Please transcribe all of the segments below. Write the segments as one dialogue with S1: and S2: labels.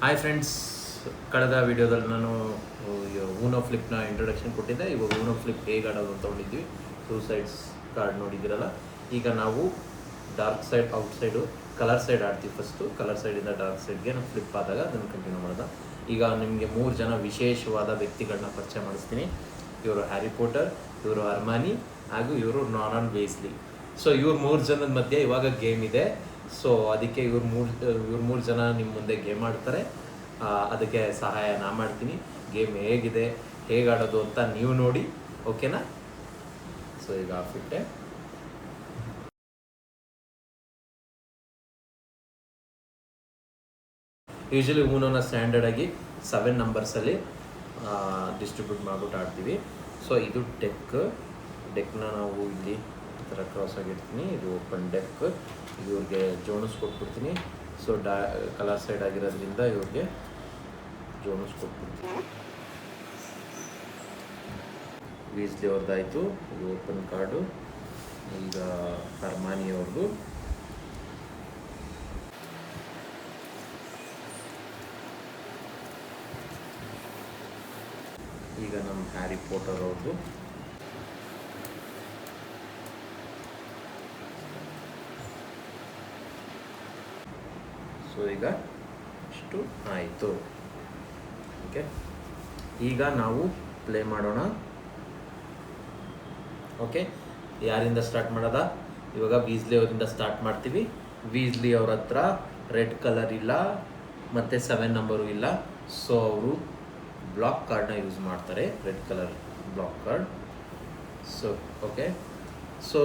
S1: Hi friends, ಕಳೆದ ವಿಡಿಯೋದಲ್ಲಿ ನಾನು ಊನೋ ಫ್ಲಿಪ್ನ ಇಂಟ್ರೊಡಕ್ಷನ್ ಕೊಟ್ಟಿದ್ದೆ. ಇವಾಗ ಊನೋ ಫ್ಲಿಪ್ ಹೇಗೆ ಆಡೋದು ಅಂತ ತೊಗೊಂಡಿದ್ವಿ. 2 ಸೈಡ್ಸ್ ಕಾರ್ಡ್ ನೋಡಿದ್ದೀರಲ್ಲ. ಈಗ ನಾವು dark side, out side, colour side ಆಡ್ತೀವಿ. ಫಸ್ಟು ಕಲರ್ ಸೈಡಿಂದ ಡಾರ್ಕ್ ಸೈಡ್ಗೆ ನಾವು ಫ್ಲಿಪ್ ಆದಾಗ ಅದನ್ನು ಕಂಟಿನ್ಯೂ ಮಾಡೋದು. ಈಗ ನಿಮಗೆ 3 ಜನ ವಿಶೇಷವಾದ ವ್ಯಕ್ತಿಗಳನ್ನ ಪರಿಚಯ ಮಾಡಿಸ್ತೀನಿ. ಇವರು ಹ್ಯಾರಿ ಪೋಟರ್, ಇವರು ಹರ್ಮಾನಿ ಹಾಗೂ ಇವರು ನಾರನ್ ವೇಸ್ಲಿ. ಸೊ ಇವ್ರು 3 ಜನದ ಮಧ್ಯೆ ಇವಾಗ ಗೇಮ್ ಇದೆ. ಸೊ ಅದಕ್ಕೆ ಇವ್ರು ಮೂರು ಜನ ನಿಮ್ಮ ಮುಂದೆ ಗೇಮ್ ಆಡ್ತಾರೆ. ಅದಕ್ಕೆ ಸಹಾಯ ನಾ ಮಾಡ್ತೀನಿ. ಗೇಮ್ ಹೇಗಿದೆ, ಹೇಗೆ ಆಡೋದು ಅಂತ ನೀವು ನೋಡಿ, ಓಕೆನಾ? ಸೊ ಈಗ ಆಫಿಟ್ಟೆ. ಯೂಶಲಿ ಊನೋನ ಸ್ಟ್ಯಾಂಡರ್ಡಾಗಿ 7 ನಂಬರ್ಸಲ್ಲಿ ಡಿಸ್ಟ್ರಿಬ್ಯೂಟ್ ಮಾಡ್ಬಿಟ್ಟು ಆಡ್ತೀವಿ. ಸೊ ಇದು ಡೆಕ್ನ ನಾವು ಇಲ್ಲಿ ಈ ಥರ ಕ್ರಾಸ್ ಆಗಿರ್ತೀನಿ. ಇದು ಓಪನ್ ಡೆಕ್. ಇವ್ರಿಗೆ ಜೋಣಿಸ್ಕೊಟ್ಬಿಡ್ತೀನಿ. ಸೊ ಕಲರ್ ಸೈಡ್ ಆಗಿರೋದ್ರಿಂದ ಇವ್ರಿಗೆ ಜೋಣಿಸ್ಕೊಟ್ಬಿಡ್ತೀನಿ. ವೀಸ್ಲಿ ಅವ್ರದ್ದಾಯಿತು. ಇದು ಓಪನ್ ಕಾರ್ಡು. ಈಗ ಹರ್ಮಾನಿ ಅವ್ರದ್ದು. ಈಗ ನಮ್ಮ ಹ್ಯಾರಿ ಪೋಟರ್ ಅವ್ರದ್ದು. ಸೊ ಈಗ ಇಷ್ಟು ಆಯಿತು. ಓಕೆ, ಈಗ ನಾವು ಪ್ಲೇ ಮಾಡೋಣ. ಓಕೆ, ಯಾರಿಂದ ಸ್ಟಾರ್ಟ್ ಮಾಡೋದಾ? ಇವಾಗ ವೀಸ್ಲಿ ಅವರಿಂದ ಸ್ಟಾರ್ಟ್ ಮಾಡ್ತೀವಿ. ವೀಸ್ಲಿ ಅವ್ರ ಹತ್ರ ರೆಡ್ ಕಲರ್ ಇಲ್ಲ ಮತ್ತು 7 ನಂಬರು ಇಲ್ಲ. ಸೊ ಅವರು ಬ್ಲಾಕ್ ಕಾರ್ಡ್ನ ಯೂಸ್ ಮಾಡ್ತಾರೆ, red colour block card. So okay, so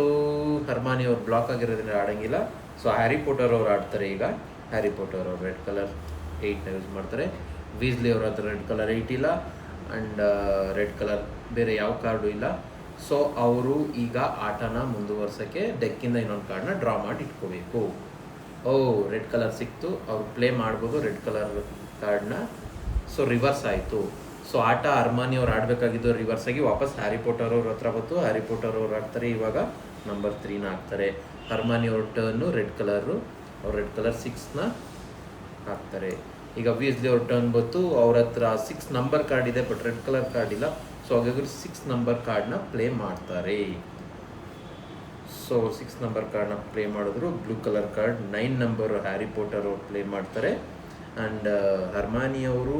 S1: Hermione ಅವ್ರು ಬ್ಲಾಕ್ ಆಗಿರೋದ್ರಿಂದ ಆಡೋಂಗಿಲ್ಲ. ಸೊ ಹ್ಯಾರಿ ಪೋಟರ್ ಅವ್ರು ಆಡ್ತಾರೆ. ಈಗ ಹ್ಯಾರಿ ಪೋಟರ್ ಅವರು ರೆಡ್ ಕಲರ್ 8ನ ಯೂಸ್ ಮಾಡ್ತಾರೆ. ವೀಸ್ಲಿ ಅವ್ರ ಹತ್ರ ರೆಡ್ ಕಲರ್ 8 ಇಲ್ಲ ಆ್ಯಂಡ್ ರೆಡ್ ಕಲರ್ ಬೇರೆ ಯಾವ ಕಾರ್ಡು ಇಲ್ಲ. ಸೊ ಅವರು ಈಗ ಆಟನ ಮುಂದುವರ್ಸೋಕ್ಕೆ ಡೆಕ್ಕಿಂದ ಇನ್ನೊಂದು ಕಾರ್ಡ್ನ ಡ್ರಾ ಮಾಡಿ ಇಟ್ಕೋಬೇಕು. ರೆಡ್ ಕಲರ್ ಸಿಕ್ತು, ಅವ್ರು ಪ್ಲೇ ಮಾಡ್ಬೋದು ರೆಡ್ ಕಲರ್ ಕಾರ್ಡ್ನ. ಸೊ ರಿವರ್ಸ್ ಆಯಿತು. ಸೊ ಆಟ ಹರ್ಮಾನಿ ಅವ್ರು ಆಡಬೇಕಾಗಿದ್ದು ರಿವರ್ಸ್ ಆಗಿ ವಾಪಸ್ ಹ್ಯಾರಿ ಪೋಟರ್ ಅವ್ರ ಹತ್ರ ಬಂತು. ಹ್ಯಾರಿ ಪೋಟರ್ ಅವ್ರು ಆಡ್ತಾರೆ. ಇವಾಗ ನಂಬರ್ 3ನ ಹಾಕ್ತಾರೆ. ಹರ್ಮಾನಿ ಅವ್ರ ಟರ್ನು ರೆಡ್ ಕಲರು. ಅವ್ರು ರೆಡ್ ಕಲರ್ 6ನ ಹಾಕ್ತಾರೆ. ಈಗ ವೀಸ್ಲಿ ಅವ್ರ ಟರ್ನ್ ಬಂತು. ಅವ್ರ ಹತ್ರ 6 ನಂಬರ್ ಕಾರ್ಡ್ ಇದೆ, ಬಟ್ ರೆಡ್ ಕಲರ್ ಕಾರ್ಡ್ ಇಲ್ಲ. ಸೊ ಹಾಗಾಗಿ 6 ನಂಬರ್ ಕಾರ್ಡ್ನ ಪ್ಲೇ ಮಾಡ್ತಾರೆ. ಸೊ 6 ನಂಬರ್ ಕಾರ್ಡ್ನ ಪ್ಲೇ ಮಾಡಿದ್ರು. Blue colour card 9 number Harry Potter ಅವ್ರು ಪ್ಲೇ ಮಾಡ್ತಾರೆ. ಆ್ಯಂಡ್ ಹರ್ಮಾನಿ ಅವರು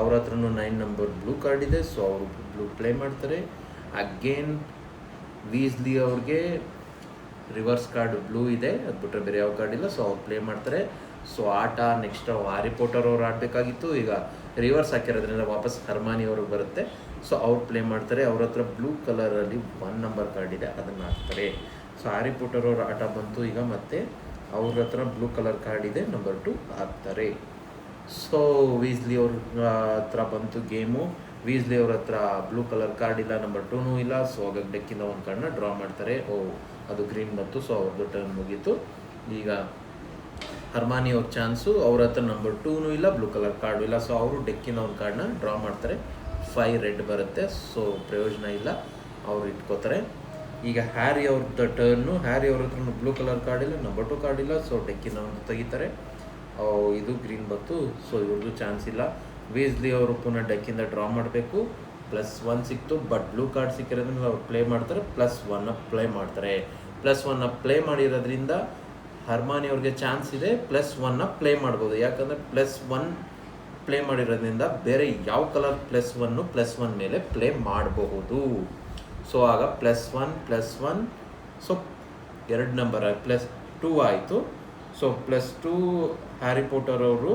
S1: ಅವ್ರ ಹತ್ರನೂ 9 ನಂಬರ್ ಬ್ಲೂ ಕಾರ್ಡ್ ಇದೆ. ಸೊ ಅವರು ಬ್ಲೂ ಪ್ಲೇ ಮಾಡ್ತಾರೆ. ಅಗೇನ್ ವೀಸ್ಲಿ ಅವ್ರಿಗೆ ರಿವರ್ಸ್ ಕಾರ್ಡ್ ಬ್ಲೂ ಇದೆ, ಅದು ಬಿಟ್ಟರೆ ಬೇರೆ ಯಾವ ಕಾರ್ಡ್ ಇಲ್ಲ. ಸೊ ಅವ್ರು ಪ್ಲೇ ಮಾಡ್ತಾರೆ. ಸೊ ಆಟ ನೆಕ್ಸ್ಟ್ ಹ್ಯಾರಿ ಪೋಟರ್ ಅವ್ರು ಆಡಬೇಕಾಗಿತ್ತು. ಈಗ ರಿವರ್ಸ್ ಹಾಕಿರೋದ್ರಿಂದ ವಾಪಸ್ ಹರ್ಮಾನಿ ಅವ್ರಿಗೆ ಬರುತ್ತೆ. ಸೊ ಅವ್ರು ಪ್ಲೇ ಮಾಡ್ತಾರೆ. ಅವ್ರ ಹತ್ರ ಬ್ಲೂ ಕಲರಲ್ಲಿ 1 ನಂಬರ್ ಕಾರ್ಡ್ ಇದೆ, ಅದನ್ನು ಹಾಕ್ತಾರೆ. ಸೊ ಹ್ಯಾರಿ ಪೋಟರ್ ಅವ್ರ ಆಟ ಬಂತು. ಈಗ ಮತ್ತೆ ಅವ್ರ ಹತ್ರ ಬ್ಲೂ ಕಲರ್ ಕಾರ್ಡ್ ಇದೆ, ನಂಬರ್ 2 ಹಾಕ್ತಾರೆ. ಸೊ ವೀಸ್ಲಿ ಅವ್ರ ಹತ್ರ ಬಂತು ಗೇಮು. ವೀಸ್ಲಿ ಅವ್ರ ಹತ್ರ ಬ್ಲೂ ಕಲರ್ ಕಾರ್ಡ್ ಇಲ್ಲ, ನಂಬರ್ 2ನೂ ಇಲ್ಲ. ಸೊ ಹಾಗಾಗಿ ಡೆಕ್ಕಿಂದ ಒಂದು ಕಾರ್ಡ್ನ ಡ್ರಾ ಮಾಡ್ತಾರೆ. ಅದು ಗ್ರೀನ್ ಬಂತು. ಸೊ ಅವ್ರದ್ದು ಟರ್ನ್ ಮುಗೀತು. ಈಗ ಹರ್ಮಾನಿ ಅವ್ರ ಚಾನ್ಸು. ಅವ್ರ ಹತ್ರ ನಂಬರ್ 2ನೂ ಇಲ್ಲ, ಬ್ಲೂ ಕಲರ್ ಕಾರ್ಡು ಇಲ್ಲ. ಸೊ ಅವರು ಡೆಕ್ಕಿನ ಒಂದು ಕಾರ್ಡ್ನ ಡ್ರಾ ಮಾಡ್ತಾರೆ. 5 ರೆಡ್ ಬರುತ್ತೆ. ಸೊ ಪ್ರಯೋಜನ ಇಲ್ಲ, ಅವ್ರು ಇಟ್ಕೋತಾರೆ. ಈಗ ಹ್ಯಾರಿ ಅವ್ರದ್ದು ಟರ್ನು. ಹ್ಯಾರಿ ಅವ್ರ ಹತ್ರ ಬ್ಲೂ ಕಲರ್ ಕಾರ್ಡ್ ಇಲ್ಲ, ನಂಬರ್ 2 ಕಾರ್ಡ್ ಇಲ್ಲ. ಸೊ ಡೆಕ್ಕಿನ ಒಂದು ತೆಗಿತಾರೆ. ಇದು ಗ್ರೀನ್ ಬಂತು. ಸೊ ಇವ್ರದ್ದು ಚಾನ್ಸ್ ಇಲ್ಲ. ವೀಸ್ಲಿ ಅವರು ಪುನಃ ಡೆಕ್ಕಿಂದ ಡ್ರಾ ಮಾಡಬೇಕು. +1 ಸಿಕ್ತು, ಬಟ್ ಬ್ಲೂ ಕಾರ್ಡ್ ಸಿಕ್ಕಿರೋದ್ರಿಂದ ಅವ್ರು ಪ್ಲೇ ಮಾಡ್ತಾರೆ. +1ನ ಪ್ಲೇ ಮಾಡ್ತಾರೆ. +1ನ ಪ್ಲೇ ಮಾಡಿರೋದ್ರಿಂದ ಹರ್ಮಾನಿ ಅವ್ರಿಗೆ ಚಾನ್ಸ್ ಇದೆ, +1ನ ಪ್ಲೇ ಮಾಡ್ಬೋದು. ಯಾಕಂದರೆ +1 ಪ್ಲೇ ಮಾಡಿರೋದ್ರಿಂದ ಬೇರೆ ಯಾವ ಕಲರ್ +1 ಮೇಲೆ ಪ್ಲೇ ಮಾಡಬಹುದು. ಸೊ ಆಗ +1 ಸೊ 2 ನಂಬರ್ +2 ಆಯಿತು. ಸೊ +2 ಹ್ಯಾರಿ ಪೋಟರ್ ಅವರು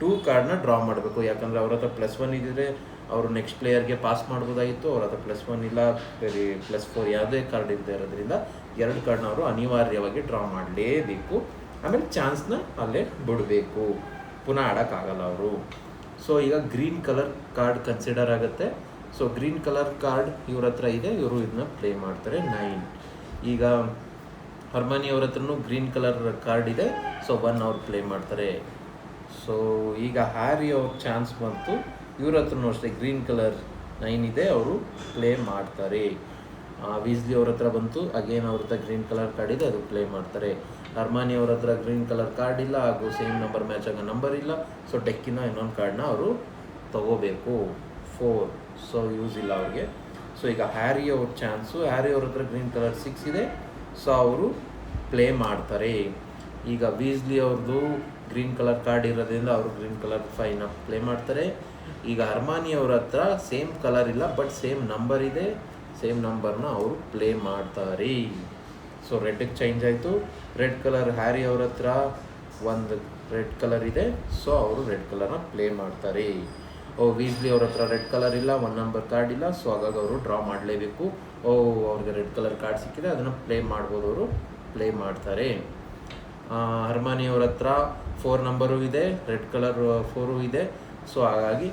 S1: 2 ಕಾರ್ಡ್ನ ಡ್ರಾ ಮಾಡಬೇಕು. ಯಾಕಂದರೆ ಅವ್ರ ಹತ್ರ +1 ಇದ್ದರೆ ಅವರು ನೆಕ್ಸ್ಟ್ ಪ್ಲೇಯರ್ಗೆ ಪಾಸ್ ಮಾಡ್ಬೋದಾಗಿತ್ತು. ಅವ್ರ ಹತ್ರ +1 ಇಲ್ಲ, ಬೇರೆ +4 ಯಾವುದೇ ಕಾರ್ಡ್ ಇಲ್ಲದೆ ಇರೋದ್ರಿಂದ 2 ಕಾರ್ಡ್ನ ಅವರು ಅನಿವಾರ್ಯವಾಗಿ ಡ್ರಾ ಮಾಡಲೇಬೇಕು. ಆಮೇಲೆ ಚಾನ್ಸ್ನ ಅಲ್ಲೇ ಬಿಡಬೇಕು, ಪುನಃ ಆಡೋಕ್ಕಾಗಲ್ಲ ಅವರು. ಸೊ ಈಗ ಗ್ರೀನ್ ಕಲರ್ ಕಾರ್ಡ್ ಕನ್ಸಿಡರ್ ಆಗುತ್ತೆ. ಸೊ ಗ್ರೀನ್ ಕಲರ್ ಕಾರ್ಡ್ ಇವ್ರ ಹತ್ರ ಇದೆ, ಇವರು ಇದನ್ನ ಪ್ಲೇ ಮಾಡ್ತಾರೆ. 9. ಈಗ ಹರ್ಮಾನಿ ಅವ್ರ ಹತ್ರನೂ ಗ್ರೀನ್ ಕಲರ್ ಕಾರ್ಡ್ ಇದೆ. ಸೊ 1 ಅವ್ರು ಪ್ಲೇ ಮಾಡ್ತಾರೆ. ಸೊ ಈಗ ಹ್ಯಾರಿ ಅವ್ರ ಚಾನ್ಸ್ ಬಂತು. ಇವ್ರ ಹತ್ರನೂ ಅಷ್ಟೇ ಗ್ರೀನ್ ಕಲರ್ 9 ಇದೆ, ಅವರು ಪ್ಲೇ ಮಾಡ್ತಾರೆ. ವೀಸ್ಲಿ ಅವ್ರ ಹತ್ರ ಬಂತು. ಅಗೇನ್ ಅವ್ರ ಹತ್ರ ಗ್ರೀನ್ ಕಲರ್ ಕಾರ್ಡ್ ಇದೆ, ಅದು ಪ್ಲೇ ಮಾಡ್ತಾರೆ. ಹರ್ಮಾನಿ ಅವ್ರ ಹತ್ರ ಗ್ರೀನ್ ಕಲರ್ ಕಾರ್ಡ್ ಇಲ್ಲ, ಹಾಗೂ ಸೇಮ್ ನಂಬರ್ ಮ್ಯಾಚ್ ಆಗೋ ನಂಬರ್ ಇಲ್ಲ. ಸೊ ಡೆಕ್ಕಿನ ಇನ್ನೊಂದು ಕಾರ್ಡ್ನ ಅವರು ತಗೋಬೇಕು. 4, ಸೊ ಯೂಸ್ ಇಲ್ಲ ಅವ್ರಿಗೆ. ಸೊ ಈಗ ಹ್ಯಾರಿ ಅವ್ರ ಚಾನ್ಸು. ಹ್ಯಾರಿ ಅವ್ರ ಹತ್ರ ಗ್ರೀನ್ ಕಲರ್ 6 ಇದೆ, ಸೊ ಅವರು ಪ್ಲೇ ಮಾಡ್ತಾರೆ. ಈಗ ವೀಸ್ಲಿ ಅವ್ರದ್ದು ಗ್ರೀನ್ ಕಲರ್ ಕಾರ್ಡ್ ಇರೋದ್ರಿಂದ ಅವರು ಗ್ರೀನ್ ಕಲರ್ 5ನ ಪ್ಲೇ ಮಾಡ್ತಾರೆ. ಈಗ ಹರ್ಮಾನಿ ಅವ್ರ ಹತ್ರ ಸೇಮ್ ಕಲರ್ ಇಲ್ಲ, ಬಟ್ ಸೇಮ್ ನಂಬರ್ ಇದೆ, ಸೇಮ್ ನಂಬರ್ನ ಅವರು ಪ್ಲೇ ಮಾಡ್ತಾರೆ. ಸೊ ರೆಡ್ಗೆ ಚೇಂಜ್ ಆಯಿತು. ರೆಡ್ ಕಲರ್ ಹ್ಯಾರಿ ಅವ್ರ ಹತ್ರ ಒಂದು ರೆಡ್ ಕಲರ್ ಇದೆ, ಸೊ ಅವರು ರೆಡ್ ಕಲರ್ನ ಪ್ಲೇ ಮಾಡ್ತಾರೆ. ವೀಸ್ಲಿ ಅವ್ರ ಹತ್ರ ರೆಡ್ ಕಲರ್ ಇಲ್ಲ, 1 ನಂಬರ್ ಕಾರ್ಡ್ ಇಲ್ಲ, ಸೊ ಹಾಗಾಗಿ ಅವರು ಡ್ರಾ ಮಾಡಲೇಬೇಕು. ಅವ್ರಿಗೆ ರೆಡ್ ಕಲರ್ ಕಾರ್ಡ್ ಸಿಕ್ಕಿದೆ, ಅದನ್ನು ಪ್ಲೇ ಮಾಡ್ಬೋದು, ಅವರು ಪ್ಲೇ ಮಾಡ್ತಾರೆ. ಹರ್ಮಾನಿ ಅವ್ರ ಹತ್ರ 4 ನಂಬರು ಇದೆ, ರೆಡ್ ಕಲರ್ 4 ಇದೆ, ಸೊ ಹಾಗಾಗಿ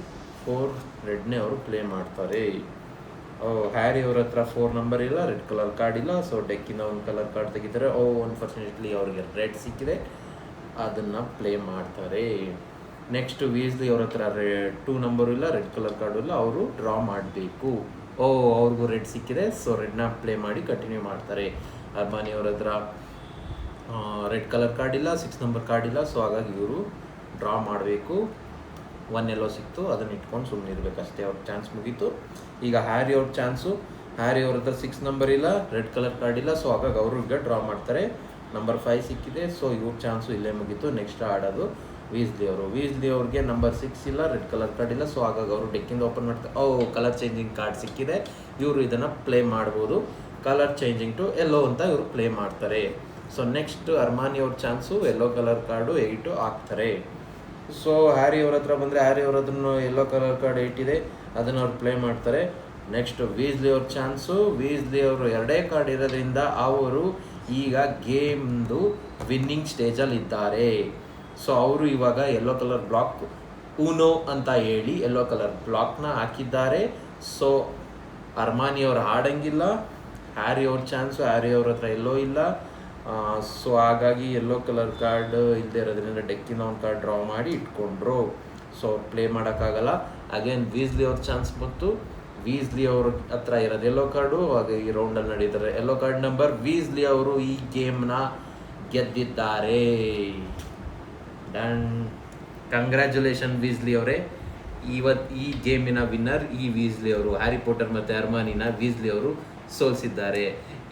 S1: 4 ರೆಡ್ನೇ ಅವರು ಪ್ಲೇ ಮಾಡ್ತಾರೆ. ಹ್ಯಾರಿ ಅವ್ರ ಹತ್ರ 4 ನಂಬರ್ ಇಲ್ಲ, ರೆಡ್ ಕಲರ್ ಕಾರ್ಡ್ ಇಲ್ಲ, ಸೊ ಡೆಕ್ಕಿನ ಒಂದು ಕಲರ್ ಕಾರ್ಡ್ ತೆಗಿತಾರೆ. ಅನ್ಫಾರ್ಚುನೇಟ್ಲಿ ಅವ್ರಿಗೆ ರೆಡ್ ಸಿಕ್ಕಿದೆ, ಅದನ್ನು ಪ್ಲೇ ಮಾಡ್ತಾರೆ. ನೆಕ್ಸ್ಟ್ ವೀಸ್ಲಿ ಅವ್ರ ಹತ್ರ 2 ನಂಬರು ಇಲ್ಲ, ರೆಡ್ ಕಲರ್ ಕಾರ್ಡು ಇಲ್ಲ, ಅವರು ಡ್ರಾ ಮಾಡಬೇಕು. ಅವ್ರಿಗೂ ರೆಡ್ ಸಿಕ್ಕಿದೆ, ಸೊ ರೆಡ್ನ ಪ್ಲೇ ಮಾಡಿ ಕಂಟಿನ್ಯೂ ಮಾಡ್ತಾರೆ. ಹರ್ಮಾನಿ ಅವ್ರ ಹತ್ರ ರೆಡ್ ಕಲರ್ ಕಾರ್ಡ್ ಇಲ್ಲ, 6 ನಂಬರ್ ಕಾರ್ಡ್ ಇಲ್ಲ, ಸೊ ಹಾಗಾಗಿ ಇವರು ಡ್ರಾ ಮಾಡಬೇಕು. 1 ಎಲ್ಲೋ ಸಿಕ್ತು, ಅದನ್ನು ಇಟ್ಕೊಂಡು ಸುಮ್ಮನೆ ಇರಬೇಕಷ್ಟೇ, ಅವ್ರ ಚಾನ್ಸ್ ಮುಗೀತು. ಈಗ ಹ್ಯಾರಿ ಅವ್ರ ಚಾನ್ಸು. ಹ್ಯಾರಿ ಅವ್ರ ಹತ್ರ 6 ನಂಬರ್ ಇಲ್ಲ, ರೆಡ್ ಕಲರ್ ಕಾರ್ಡ್ ಇಲ್ಲ, ಸೊ ಹಾಗಾಗಿ ಅವರು ಈಗ ಡ್ರಾ ಮಾಡ್ತಾರೆ. ನಂಬರ್ 5 ಸಿಕ್ಕಿದೆ, ಸೊ ಇವ್ರ ಚಾನ್ಸು ಇಲ್ಲೇ ಮುಗೀತು. ನೆಕ್ಸ್ಟ್ ಆಡೋದು ವೀಸ್ಲಿ ಅವರು. ವೀಸ್ಲಿ ಅವ್ರಿಗೆ ನಂಬರ್ 6 ಇಲ್ಲ, ರೆಡ್ ಕಲರ್ ಕಾರ್ಡ್ ಇಲ್ಲ, ಸೊ ಹಾಗಾಗಿ ಅವರು ಡೆಕ್ಕಿಂದ ಓಪನ್ ಮಾಡ್ತಾರೆ. ಕಲರ್ ಚೇಂಜಿಂಗ್ ಕಾರ್ಡ್ ಸಿಕ್ಕಿದೆ, ಇವರು ಇದನ್ನು ಪ್ಲೇ ಮಾಡ್ಬೋದು. ಕಲರ್ ಚೇಂಜಿಂಗ್ ಟು ಎಲ್ಲೋ ಅಂತ ಇವರು ಪ್ಲೇ ಮಾಡ್ತಾರೆ. ಸೊ ನೆಕ್ಸ್ಟ್ ಹರ್ಮಾನಿ ಅವ್ರ ಚಾನ್ಸು. ಎಲ್ಲೋ ಕಲರ್ ಕಾರ್ಡು 8 ಹಾಕ್ತಾರೆ. ಸೊ ಹ್ಯಾರಿ ಅವ್ರ ಹತ್ರ ಬಂದರೆ ಹ್ಯಾರಿ ಅವ್ರ ಹತ್ರನೂ ಎಲ್ಲೋ ಕಲರ್ ಕಾರ್ಡ್ 8 ಇದೆ, ಅದನ್ನು ಅವ್ರು ಪ್ಲೇ ಮಾಡ್ತಾರೆ. ನೆಕ್ಸ್ಟ್ ವೀಸ್ಲಿ ಅವ್ರ ಚಾನ್ಸು. ವೀಸ್ಲಿ ಅವರು 2 ಕಾರ್ಡ್ ಇರೋದ್ರಿಂದ ಅವರು ಈಗ ಗೇಮ್ದು ವಿನ್ನಿಂಗ್ ಸ್ಟೇಜಲ್ಲಿ ಇದ್ದಾರೆ. ಸೊ ಅವರು ಇವಾಗ ಎಲ್ಲೋ ಕಲರ್ ಬ್ಲಾಕ್ ಊನೋ ಅಂತ ಹೇಳಿ ಎಲ್ಲೋ ಕಲರ್ ಬ್ಲಾಕ್ನ ಹಾಕಿದ್ದಾರೆ. ಸೊ ಹರ್ಮಾನಿ ಅವ್ರು ಆಡಂಗಿಲ್ಲ. ಹ್ಯಾರಿ ಅವ್ರ ಚಾನ್ಸು. ಹ್ಯಾರಿ ಅವ್ರ ಹತ್ರ ಎಲ್ಲೋ ಇಲ್ಲ, ಸೊ ಹಾಗಾಗಿ ಎಲ್ಲೋ ಕಲರ್ ಕಾರ್ಡ್ ಇಲ್ಲದೆ ಇರೋದ್ರಿಂದ ಡೆಕ್ಕಿನ ಒಂದು ಕಾರ್ಡ್ ಡ್ರಾ ಮಾಡಿ ಇಟ್ಕೊಂಡ್ರು. ಸೊ ಅವ್ರು ಪ್ಲೇ ಮಾಡೋಕ್ಕಾಗಲ್ಲ. ಅಗೇನ್ ವೀಸ್ಲಿ ಅವ್ರ ಚಾನ್ಸ್ ಬಂತು. ವೀಸ್ಲಿ ಅವ್ರ ಹತ್ರ ಇರೋದು ಎಲ್ಲೋ ಕಾರ್ಡು, ಹಾಗೆ ಈ ರೌಂಡಲ್ಲಿ ನಡೀತಾರೆ. ಎಲ್ಲೋ ಕಾರ್ಡ್ ನಂಬರ್. ವೀಸ್ಲಿ ಅವರು ಈ ಗೇಮ್ನ ಗೆದ್ದಿದ್ದಾರೆ. ಡನ್. ಕಂಗ್ರ್ಯಾಚುಲೇಷನ್ ವೀಸ್ಲಿ ಅವರೇ. ಈ ಗೇಮಿನ ವಿನ್ನರ್ ಈ ವೀಸ್ಲಿ ಅವರು. ಹ್ಯಾರಿ ಪಾಟರ್ ಮತ್ತು ಹರ್ಮಾನಿನ ವೀಸ್ಲಿ ಅವರು ಸೋಲಿಸಿದ್ದಾರೆ.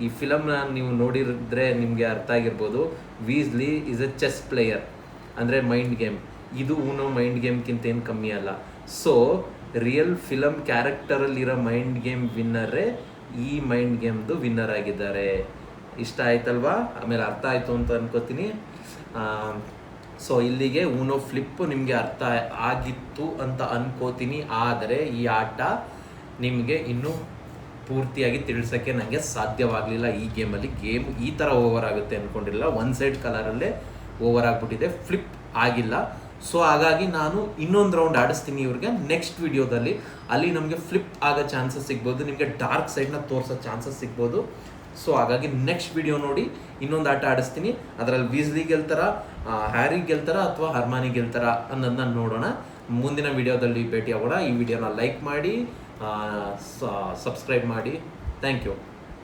S1: ಈ ಫಿಲಮ್ನ ನೀವು ನೋಡಿದ್ರೆ ನಿಮಗೆ ಅರ್ಥ ಆಗಿರ್ಬೋದು. Weasley is a chess player, ಅಂದರೆ ಮೈಂಡ್ ಗೇಮ್. ಇದು ಊನೋ ಮೈಂಡ್ ಗೇಮ್ಗಿಂತ ಏನು ಕಮ್ಮಿ ಅಲ್ಲ. ಸೊ ರಿಯಲ್ ಫಿಲಮ್ ಕ್ಯಾರೆಕ್ಟರಲ್ಲಿರೋ ಮೈಂಡ್ ಗೇಮ್ ವಿನ್ನರೇ ಈ ಮೈಂಡ್ ಗೇಮ್ದು ವಿನ್ನರ್ ಆಗಿದ್ದಾರೆ. ಇಷ್ಟ ಆಯ್ತಲ್ವಾ? ಆಮೇಲೆ ಅರ್ಥ ಆಯಿತು ಅಂತ ಅನ್ಕೋತೀನಿ. ಸೊ ಇಲ್ಲಿಗೆ ಊನೋ ಫ್ಲಿಪ್ಪು ನಿಮಗೆ ಅರ್ಥ ಆಗಿತ್ತು ಅಂತ ಅನ್ಕೋತೀನಿ. ಆದರೆ ಈ ಆಟ ನಿಮಗೆ ಇನ್ನೂ ಪೂರ್ತಿಯಾಗಿ ತಿಳಿಸೋಕ್ಕೆ ನನಗೆ ಸಾಧ್ಯವಾಗಲಿಲ್ಲ. ಈ ಗೇಮಲ್ಲಿ ಗೇಮ್ ಈ ಥರ ಓವರ್ ಆಗುತ್ತೆ ಅಂದ್ಕೊಂಡಿರಲಿಲ್ಲ. 1 ಸೈಡ್ ಕಲರಲ್ಲೇ ಓವರ್ ಆಗಿಬಿಟ್ಟಿದೆ, ಫ್ಲಿಪ್ ಆಗಿಲ್ಲ. ಸೊ ಹಾಗಾಗಿ ನಾನು ಇನ್ನೊಂದು ರೌಂಡ್ ಆಡಿಸ್ತೀನಿ ಇವ್ರಿಗೆ ನೆಕ್ಸ್ಟ್ ವಿಡಿಯೋದಲ್ಲಿ. ಅಲ್ಲಿ ನಮಗೆ ಫ್ಲಿಪ್ ಆಗೋ ಚಾನ್ಸಸ್ ಸಿಗ್ಬೋದು, ನಿಮಗೆ ಡಾರ್ಕ್ ಸೈಡ್ನ ತೋರಿಸೋ ಚಾನ್ಸಸ್ ಸಿಗ್ಬೋದು. ಸೊ ಹಾಗಾಗಿ ನೆಕ್ಸ್ಟ್ ವಿಡಿಯೋ ನೋಡಿ ಇನ್ನೊಂದು ಆಟ ಆಡಿಸ್ತೀನಿ. ಅದರಲ್ಲಿ ವೀಸ್ಲಿ ಗೆಲ್ತಾರ, ಹ್ಯಾರಿ ಗೆಲ್ತಾರ ಅಥವಾ ಹರ್ಮಾನಿ ಗೆಲ್ತಾರ ಅನ್ನೋದನ್ನ ನೋಡೋಣ. ಮುಂದಿನ ವಿಡಿಯೋದಲ್ಲಿ ಭೇಟಿ ಆಗೋಣ. ಈ ವಿಡಿಯೋನ ಲೈಕ್ ಮಾಡಿ, ಸಬ್ಸ್ಕ್ರೈಬ್ ಮಾಡಿ. Thank you.